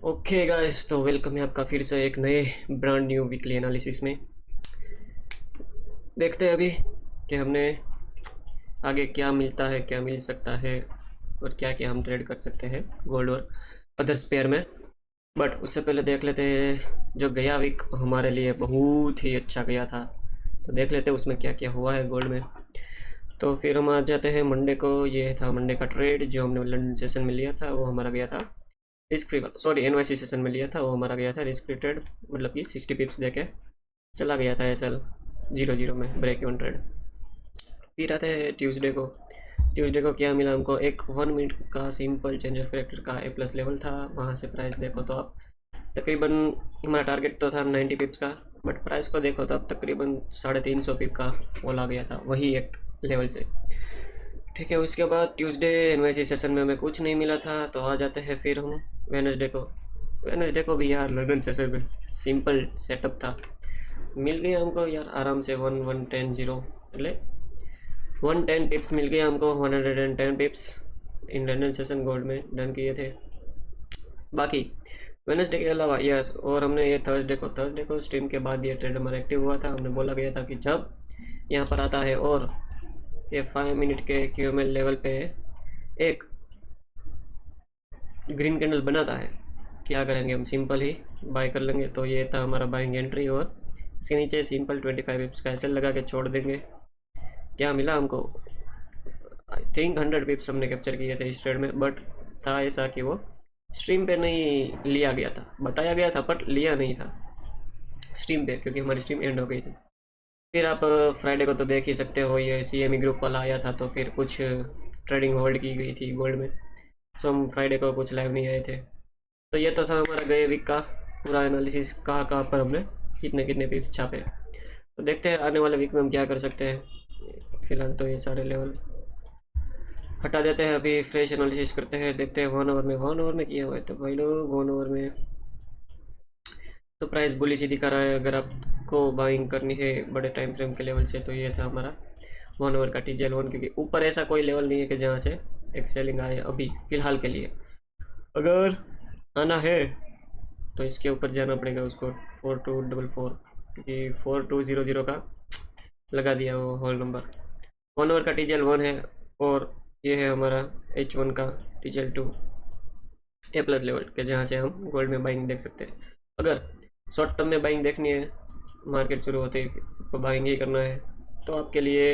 Okay guys, तो welcome है आपका फिर से एक नए ब्रांड न्यू वीकली एनालिसिस में। देखते हैं अभी कि हमने आगे क्या मिलता है, क्या मिल सकता है और क्या क्या हम ट्रेड कर सकते हैं गोल्ड और अदर्स पेयर में। बट उससे पहले देख लेते हैं जो गया वीक हमारे लिए बहुत ही अच्छा गया था, तो देख लेते हैं उसमें क्या क्या हुआ है गोल्ड में। तो फिर हम आ जाते हैं मंडे को। ये था मंडे का ट्रेड जो हमने लंदन सेशन में लिया था, वो हमारा गया था रिस्क फ्री वाला, सॉरी एनवाईसी सेशन में लिया था, वो हमारा गया था रिस्क फ्री ट्रेड, मतलब कि 60 पिप्स देके चला गया था एसएल 0-0 में ब्रेक इवन ट्रेड। फिर आते हैं ट्यूसडे को। ट्यूसडे को क्या मिला हमको, एक 1 मिनट का सिंपल चेंज ऑफ करेक्टर का ए प्लस लेवल था। वहाँ से प्राइस देखो तो आप तकरीबन, हमारा टारगेट तो था 90 पिप्स का, बट प्राइस को देखो तो अब तकरीबन 350 पिप का फॉल आ गया था वही एक लेवल से। ठीक है, उसके बाद ट्यूसडे एनवाईसी सेशन में हमें कुछ नहीं मिला था, तो आ जाते हैं फिर हम वेनसडे को। वेनसडे को भी यार लंदन सेशन में सिंपल सेटअप था, मिल गया हमको यार आराम से 1-1-10-0, એટલે 110 टिप्स मिल गया हमको, 110 tips in London session gold में डन किए थे। बाकी वेनसडे के अलावा यस, और हमने ये थर्सडे को स्ट्रीम के बाद ये ट्रेड हमारा एक्टिव हुआ था। हमने बोला गया था कि जब यहाँ पर आता है और ये 5 मिनट के क्यूएमएल लेवल पे एक ग्रीन कैंडल बनाता है, क्या करेंगे हम, सिंपल ही बाय कर लेंगे। तो ये था हमारा बाइंग एंट्री, और इसके नीचे सिंपल 25 पिप्स का एसएल लगा के छोड़ देंगे। क्या मिला हमको, आई थिंक 100 पिप्स हमने कैप्चर किए थे इस ट्रेड में, बट था ऐसा कि वो स्ट्रीम पे नहीं लिया गया था, बताया गया था बट लिया नहीं था स्ट्रीम पे, क्योंकि हमारी स्ट्रीम एंड हो गई थी। फिर आप फ्राइडे को तो देख ही सकते हो, ये सीएमई ग्रुप वाला आया था, तो फिर कुछ ट्रेडिंग होल्ड की गई थी गोल्ड में, सो हम फ्राइडे को कुछ लाइव नहीं आए थे। तो ये तो था हमारा गए वीक का पूरा एनालिसिस, कहाँ कहाँ पर हमने कितने कितने पिप्स छापे। तो देखते हैं आने वाले वीक में हम क्या कर सकते हैं। फिलहाल तो ये सारे लेवल हटा देते हैं, अभी फ्रेश एनालिसिस करते हैं। देखते हैं 1 ओवर में किया हुआ है, तो भाई लोग 1 ओवर में तो प्राइस बुलिश ही दिखा रहा है। अगर आपको बाइंग करनी है बड़े टाइम फ्रेम के लेवल से, तो ये था हमारा 1 ओवर का TJL1, क्योंकि ऊपर ऐसा कोई लेवल नहीं है कि जहाँ से एक सेलिंग आए अभी फ़िलहाल के लिए। अगर आना है तो इसके ऊपर जाना पड़ेगा उसको, 4244, क्योंकि 4200 का लगा दिया वो होल नंबर। 1 ओवर का TJL1 है, और ये है हमारा H1 का TJL2 ए प्लस लेवल के, जहाँ से हम गोल्ड में बाइंग देख सकते हैं। अगर शॉर्ट टर्म में बाइंग देखनी है, मार्केट शुरू होते ही तो बाइंग ही करना है, तो आपके लिए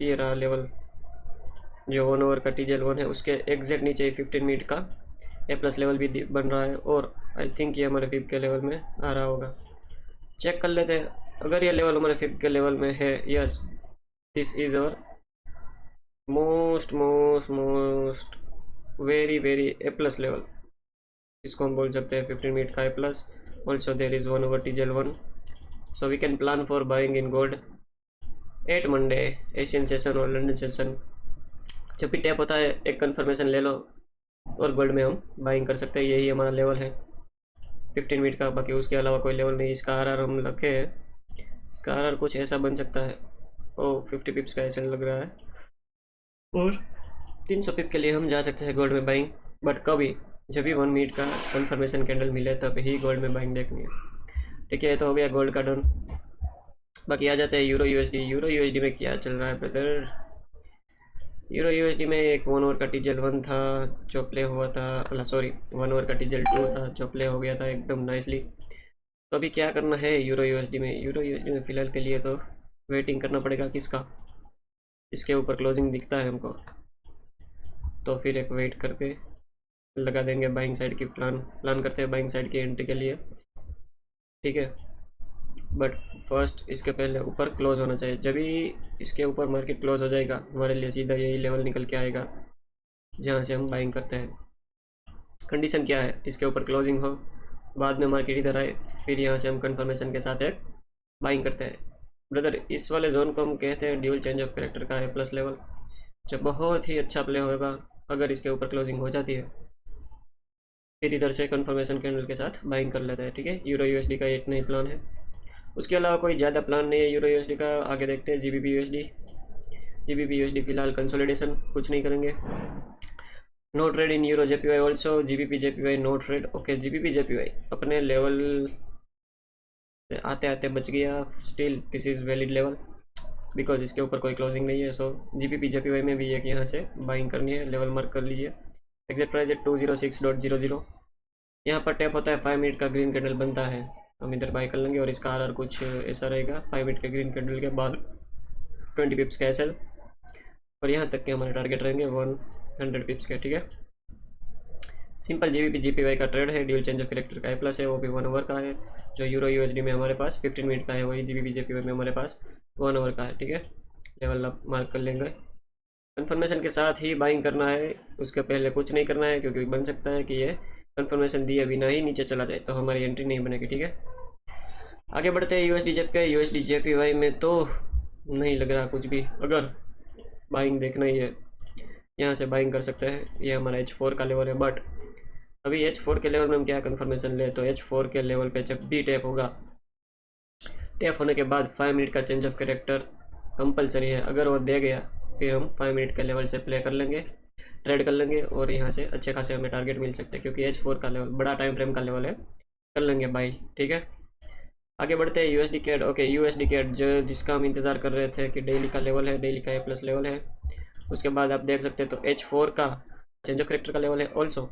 ये रहा लेवल जो 1 ओवर का TJL1 है, उसके एग्जैक्ट नीचे 15 मिनट का ए प्लस लेवल भी बन रहा है, और आई थिंक ये हमारे 5 के लेवल में आ रहा होगा। चेक कर लेते हैं। अगर ये लेवल हमारे 5 के लेवल में है, yes, this is our most most most very very A plus level, इसको हम बोल सकते हैं 15 मिनट का A plus. Also there is 1 over TJL1, so we can plan for buying in gold at Monday Asian session और London session. जब भी tap होता है एक कंफर्मेशन ले लो और गोल्ड में हम बाइंग कर सकते हैं। यही हमारा लेवल है 15 मिनट का, बाकी उसके अलावा कोई लेवल नहीं। इसका आरआर हम रखे हैं, इसका आरआर कुछ ऐसा बन सकता है। ओ 50 पिप्स का ऐसा लग रहा है, और 300 पिप के लिए हम जा सकते हैं गोल्ड में बाइंग, बट कभी जब भी 1 मिनट का कंफर्मेशन कैंडल मिले तब ही गोल्ड में बाइंग देखनी है। ठीक है, तो हो गया गोल्ड का डन। बाकी आ जाते हैं यूरो यूएसडी। यूरो यूएसडी में क्या चल रहा है ब्रदर। यूरो यूएसडी में एक 1 ओवर का TJL1 था जो प्ले हुआ था, अला सॉरी 1 ओवर का TJL2 था जो प्ले हो गया था एकदम नाइसली। तो अभी क्या करना है यूरो यूएसडी में। यूरो यूएसडी में फ़िलहाल के लिए तो वेटिंग करना पड़ेगा किसका, इसके ऊपर क्लोजिंग दिखता है हमको, तो फिर एक वेट करके लगा देंगे बाइंग साइड की प्लान करते हैं बाइंग साइड की एंट्री के लिए। ठीक है, बट फर्स्ट इसके पहले ऊपर क्लोज होना चाहिए। जब भी इसके ऊपर मार्केट क्लोज हो जाएगा, हमारे लिए सीधा यही लेवल निकल के आएगा जहाँ से हम बाइंग करते हैं। कंडीशन क्या है, इसके ऊपर क्लोजिंग हो, बाद में मार्केट इधर आए, फिर यहाँ से हम कंफर्मेशन के साथ एक बाइंग करते हैं। ब्रदर इस वाले जोन को हम कहते हैं ड्यूल चेंज ऑफ करेक्टर का ए प्लस लेवल, जो बहुत ही अच्छा प्ले होगा अगर इसके ऊपर क्लोजिंग हो जाती है। फिर इधर से कंफर्मेशन कैंडल के साथ बाइंग कर लेता है। ठीक है, यूरो यूएसडी का एक नई प्लान है, उसके अलावा कोई ज़्यादा प्लान नहीं है यूरो यूएसडी का। आगे देखते हैं जीबीपी यूएसडी। जीबीपी यूएसडी फिलहाल कंसोलिडेशन, कुछ नहीं करेंगे। No trade in euro JPY also, GBP JPY no trade. Okay, GBP JPY अपने लेवल से आते आते बच गया। Still this is valid level because इसके ऊपर कोई क्लोजिंग नहीं है। सो जीबीपी जेपीवाई में भी एक यहाँ से बाइंग करनी है, लेवल मार्क कर लीजिए। एग्जिट प्राइस है 206.00। यहाँ पर टैप होता है, 5 मिनट का ग्रीन कैंडल बनता है, हम इधर बाई कर लेंगे और इसका आर कुछ ऐसा रहेगा। 5 मिनट के ग्रीन कैंडल के बाद 20 पिप्स का एसएल और यहाँ तक के हमारे टारगेट रहेंगे 100 पिप्स के। ठीक है, सिंपल जीबीपी जीपीवाई का ट्रेड है, ड्यूल चेंज ऑफ कैरेक्टर का प्लस है, वो भी 1 आवर का है। जो यूरो यूएसडी में हमारे पास 15 मिनट का है, वही जीबीपी जीपीवाई में हमारे पास 1 आवर का है। ठीक है, लेवल अप मार्क कर लेंगे। कंफर्मेशन के साथ ही बाइंग करना है, उसके पहले कुछ नहीं करना है, क्योंकि बन सकता है कि ये कंफर्मेशन दिए बिना ही नीचे चला जाए, तो हमारी एंट्री नहीं बनेगी। ठीक है, आगे बढ़ते हैं यूएसडी जेपीवाई। यूएसडी जेपीवाई में तो नहीं लग रहा कुछ भी, अगर बाइंग देखना ही है यहाँ से बाइंग कर सकते हैं। ये हमारा H4 का लेवल है, बट अभी H4 के लेवल में हम क्या कंफर्मेशन ले, तो H4 के लेवल पे जब भी टैप होगा, टैप होने के बाद 5 मिनट का चेंज ऑफ कैरेक्टर कंपलसरी है। अगर वो दे गया फिर हम 5 मिनट के लेवल से प्ले कर लेंगे, ट्रेड कर लेंगे और यहाँ से अच्छे खासे हमें टारगेट मिल सकते हैं, क्योंकि H4 का लेवल बड़ा टाइम फ्रेम का लेवल है, कर लेंगे बाई। ठीक है, आगे बढ़ते हैं USD CAD. Okay, USD CAD जो जिसका हम इंतज़ार कर रहे थे कि डेली का लेवल है, डेली का A+ लेवल है, उसके बाद आप देख सकते हैं तो H4 का चेंज ऑफ कैरेक्टर का लेवल है also.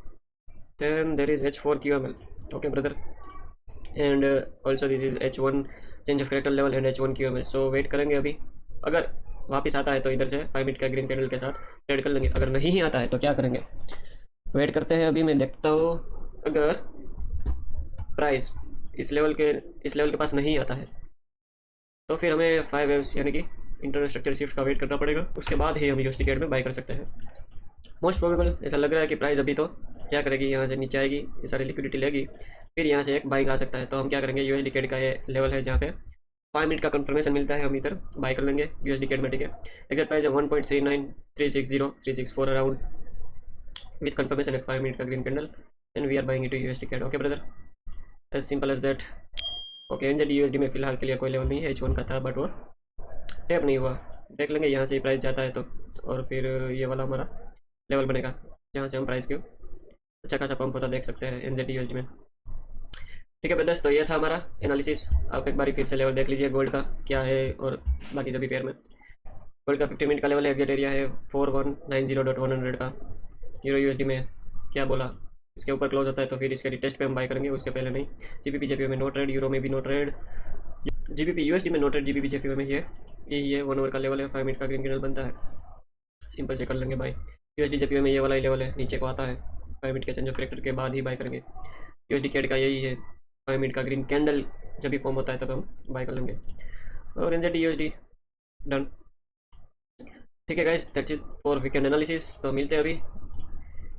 Then there is H4 QML। Okay brother, and also this is H1 change of character level and H1 QML। So wait करेंगे अभी, अगर वापस आता है तो इधर से 5 मिनट का ग्रीन कैंडल के साथ ट्रेड कर लेंगे, अगर नहीं आता है तो क्या करेंगे, वेट करते हैं। अभी मैं देखता हूँ, अगर प्राइस इस लेवल के पास नहीं आता है तो फिर हमें 5 वेव्स यानी कि इंटरनल स्ट्रक्चर शिफ्ट का वेट करना पड़ेगा, उसके बाद ही हम यूएसडी कैड में बाई कर सकते हैं। मोस्ट प्रोबेबल ऐसा लग रहा है कि प्राइस अभी तो क्या करेगी, यहाँ से नीचे आएगी, ये सारी लिक्विडिटी लेगी, फिर यहाँ से एक बाइंग आ सकता है। तो हम क्या करेंगे, यूएसडी कैड का ये लेवल है जहाँ पे 5 मिनट का कंफर्मेशन मिलता है, हम इधर बाई कर लेंगे यूएसडी कैड में। ठीक है, एग्जैक्ट प्राइस है 1.39360 around with confirmation at 5 minute का green candle and we are buying it USD CAD. Okay brother, as simple as that. Okay, NZD USD में फिलहाल के लिए कोई लेवल नहीं है, H1 का था बट वो टैप नहीं हुआ, देख लेंगे यहाँ से ही प्राइस जाता है तो, और फिर ये वाला हमारा लेवल बनेगा जहाँ से हम प्राइस के अच्छा खासा पंप होता देख सकते हैं एनजेडी यूएसडी में। ठीक है ब्रदर्स, तो ये था हमारा एनालिसिस। आप एक बारी फिर से लेवल देख लीजिए गोल्ड का क्या है और बाकी सभी पेयर में। गोल्ड का 50 मिनट का लेवल है, एग्जैक्ट एरिया है 4190.100 का। यूरो यूएसडी में क्या बोला, इसके ऊपर क्लोज होता है तो फिर इसके रिटेस्ट पे हम बाय करेंगे, उसके पहले नहीं। जीबीपी जेपीओ में नो ट्रेड, यूरो में भी नो ट्रेड, जीबीपी यूएसडी में नो ट्रेड, जीबीपी जेपीओ में ये 1 आवर का लेवल है, 5 मिनट का ग्रीन कैंडल बनता है, सिंपल से कर लेंगे बाय। यूएसडी जेपीओ में ये वाला ही लेवल है, नीचे को आता है, 5 मिनट के चेंज ऑफ कैरेक्टर के बाद ही बाय करेंगे। यूएसडी कैड का यही है, 5 मिनट का ग्रीन कैंडल जब भी फॉर्म होता है तब हम बाय कर लेंगे। और एनजेडी यूएसडी डन। ठीक है guys, that's it for weekend analysis. तो मिलते हैं अभी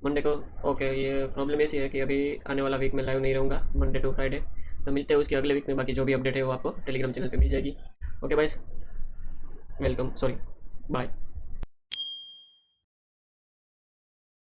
मंडे को। ओके, ये प्रॉब्लम ऐसी है कि अभी आने वाला वीक में लाइव नहीं रहूँगा, मंडे टू फ्राइडे, तो मिलते हैं उसके अगले वीक में। बाकी जो भी अपडेट है वो आपको टेलीग्राम चैनल पे मिल जाएगी। Okay guys, welcome, sorry, bye.